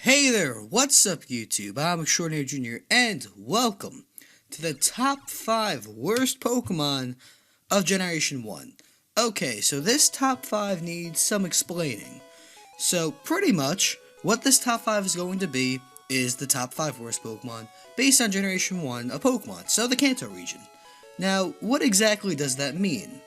Hey there, what's up YouTube? I'm Extraordinary Jr. and welcome to the top 5 worst Pokemon of Generation 1. Okay, so this top 5 needs some explaining. So pretty much, what this top 5 is going to be is the top 5 worst Pokemon based on Generation 1 of Pokemon, so the Kanto region. Now, what exactly does that mean?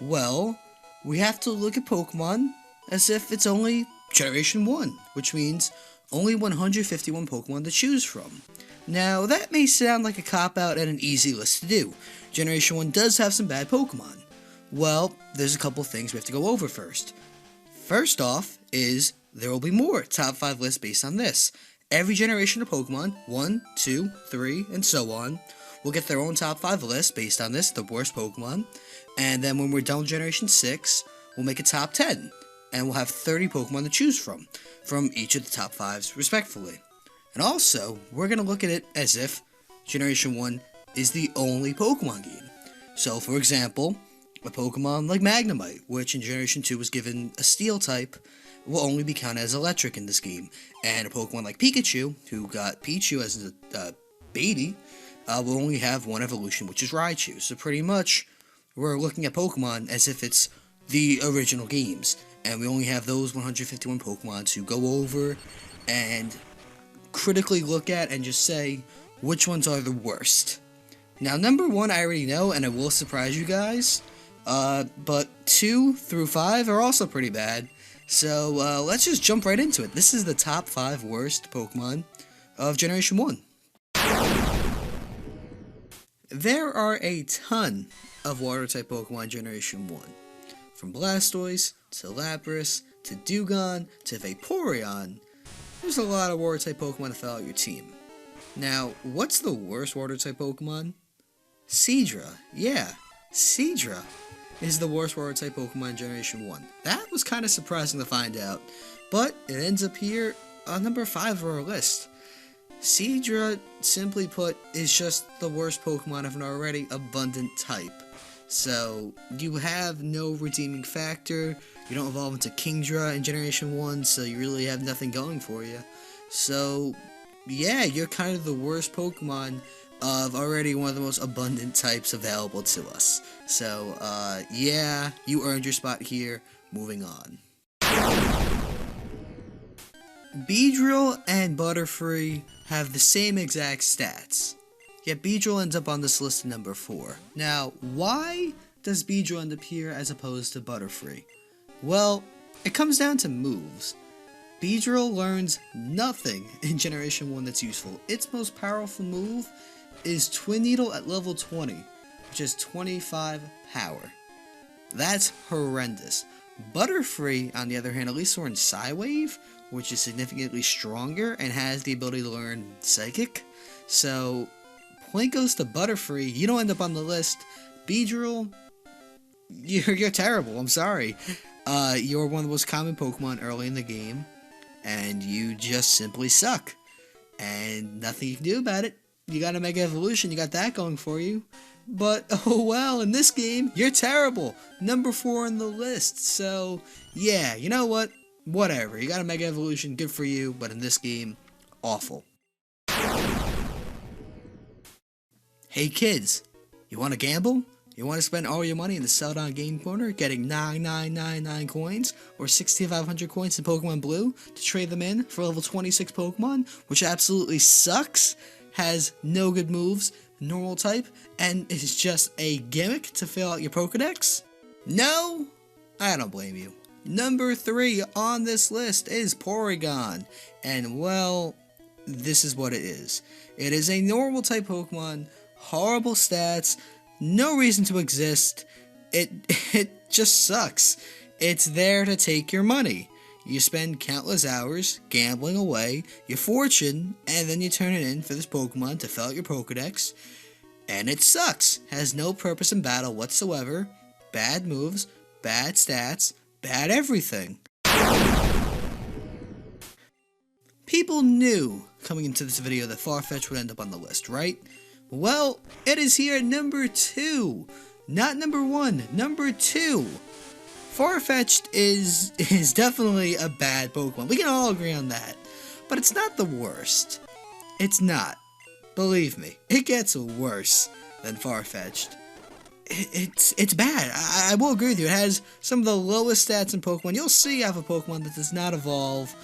Well, we have to look at Pokemon as if it's only Generation 1, which means only 151 Pokemon to choose from. Now, that may sound like a cop-out and an easy list to do. Generation 1 does have some bad Pokemon. Well, there's a couple things we have to go over first. First off is there will be more top 5 lists based on this. Every generation of Pokemon, 1, 2, 3, and so on, will get their own top 5 list based on this, the worst Pokemon. And then when we're done with Generation 6, we'll make a top 10. And we'll have 30 Pokemon to choose from each of the top 5s, respectively. And also, we're going to look at it as if Generation 1 is the only Pokemon game. So, for example, a Pokemon like Magnemite, which in Generation 2 was given a Steel type, will only be counted as Electric in this game. And a Pokemon like Pikachu, who got Pichu as a baby, will only have one evolution, which is Raichu. So pretty much, we're looking at Pokemon as if it's the original games. And we only have those 151 Pokemon to go over and critically look at and just say which ones are the worst. Now, number 1 I already know, and it will surprise you guys, but 2 through 5 are also pretty bad. So let's just jump right into it. This is the top 5 worst Pokemon of Generation 1. There are a ton of Water-type Pokemon in Generation 1. From Blastoise, to Lapras, to Dewgong, to Vaporeon, there's a lot of Water-type Pokemon to fill out your team. Now, what's the worst Water-type Pokemon? Seadra. Yeah, Seadra is the worst Water-type Pokemon in Generation 1. That was kind of surprising to find out, but it ends up here on number 5 of our list. Seadra, simply put, is just the worst Pokemon of an already abundant type. So, you have no redeeming factor, you don't evolve into Kingdra in Generation 1, so you really have nothing going for you. So, yeah, you're kind of the worst Pokemon of already one of the most abundant types available to us. So, yeah, you earned your spot here, moving on. Beedrill and Butterfree have the same exact stats. Yet Beedrill ends up on this list at number 4. Now, why does Beedrill end up here as opposed to Butterfree? Well, it comes down to moves. Beedrill learns nothing in Generation 1 that's useful. Its most powerful move is Twin Needle at level 20, which is 25 power. That's horrendous. Butterfree, on the other hand, at least learns Psywave, which is significantly stronger and has the ability to learn Psychic. So, point goes to Butterfree. You don't end up on the list. Beedrill, you're terrible. I'm sorry. You're one of the most common Pokemon early in the game, and you just simply suck. And nothing you can do about it. You got a Mega Evolution, you got that going for you. But, oh well, in this game, you're terrible. Number 4 on the list. So, yeah, you know what? Whatever. You got a Mega Evolution, good for you. But in this game, awful. Hey kids, you want to gamble? You want to spend all your money in the Sell-Down Game Corner, getting 9999 coins, or 6500 coins in Pokemon Blue, to trade them in for level 26 Pokemon, which absolutely sucks, has no good moves, normal type, and is just a gimmick to fill out your Pokedex? No? I don't blame you. Number 3 on this list is Porygon, and well, this is what it is. It is a normal type Pokemon, horrible stats, no reason to exist. It just sucks. It's there to take your money. You spend countless hours gambling away your fortune, and then you turn it in for this Pokemon to fill out your Pokedex, and it sucks. Has no purpose in battle whatsoever. Bad moves, bad stats, bad everything. People knew coming into this video that Farfetch'd would end up on the list, right? Well, it is here at number 2. Not number 1, number 2. Farfetch'd is definitely a bad Pokemon. We can all agree on that. But it's not the worst. It's not. Believe me, it gets worse than Farfetch'd. It's bad. I will agree with you. It has some of the lowest stats in Pokemon. You'll see you have a Pokemon that does not evolve.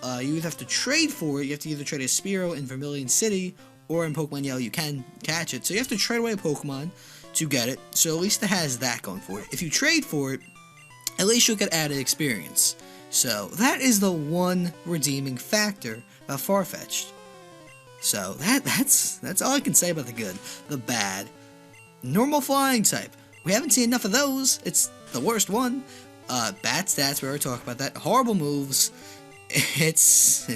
You either have to trade for it. You have to either trade a Spearow in Vermilion City, or in Pokemon Yellow you can catch it. So you have to trade away a Pokemon to get it. So at least it has that going for it. If you trade for it, at least you'll get added experience. So that is the one redeeming factor about Farfetch'd. So that's all I can say about the good. The bad. Normal flying type. We haven't seen enough of those. It's the worst one. Bad stats, we already talked about that. Horrible moves. It's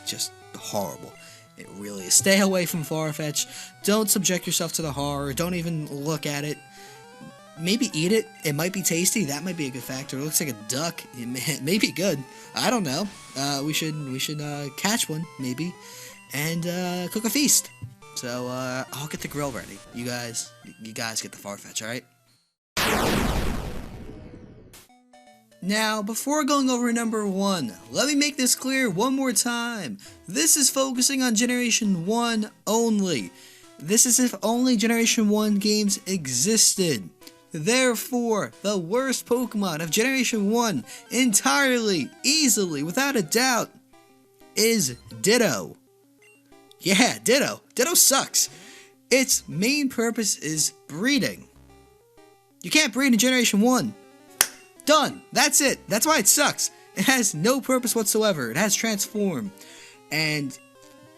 just horrible. It really is. Stay away from Farfetch'd. Don't subject yourself to the horror. Don't even look at it. Maybe eat it. It might be tasty. That might be a good factor. It looks like a duck. It may be good. I don't know. We should catch one maybe, and cook a feast. So I'll get the grill ready. You guys get the Farfetch'd, all right? Now, before going over number 1, let me make this clear one more time. This is focusing on Generation 1 only. This is if only Generation 1 games existed. Therefore, the worst Pokemon of Generation 1, entirely, easily, without a doubt, is Ditto. Yeah, Ditto. Ditto sucks. Its main purpose is breeding. You can't breed in Generation 1. Done. That's it. That's why it sucks. It has no purpose whatsoever. It has Transform. And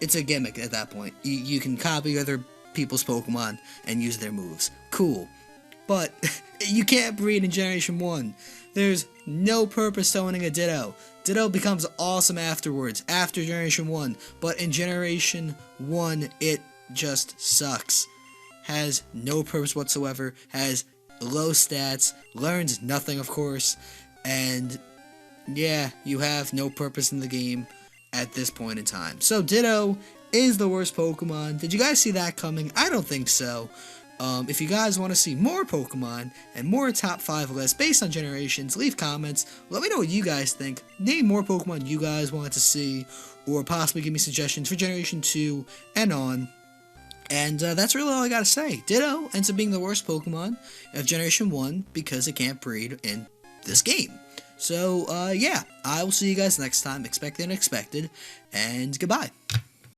it's a gimmick at that point. You can copy other people's Pokemon and use their moves. Cool. But you can't breed in Generation 1. There's no purpose to owning a Ditto. Ditto becomes awesome afterwards, after Generation 1. But in Generation 1, it just sucks. Has no purpose whatsoever. Has low stats. Learns nothing, of course. And yeah, you have no purpose in the game at this point in time. So Ditto is the worst Pokemon. Did you guys see that coming? I don't think so. If you guys want to see more Pokemon and more top 5 lists based on generations, leave comments. Let me know what you guys think. Name more Pokemon you guys want to see, or possibly give me suggestions for Generation 2 and on. And that's really all I gotta say. Ditto ends up being the worst Pokemon of Generation 1 because it can't breed in this game. So, yeah, I will see you guys next time. Expect the unexpected, and goodbye.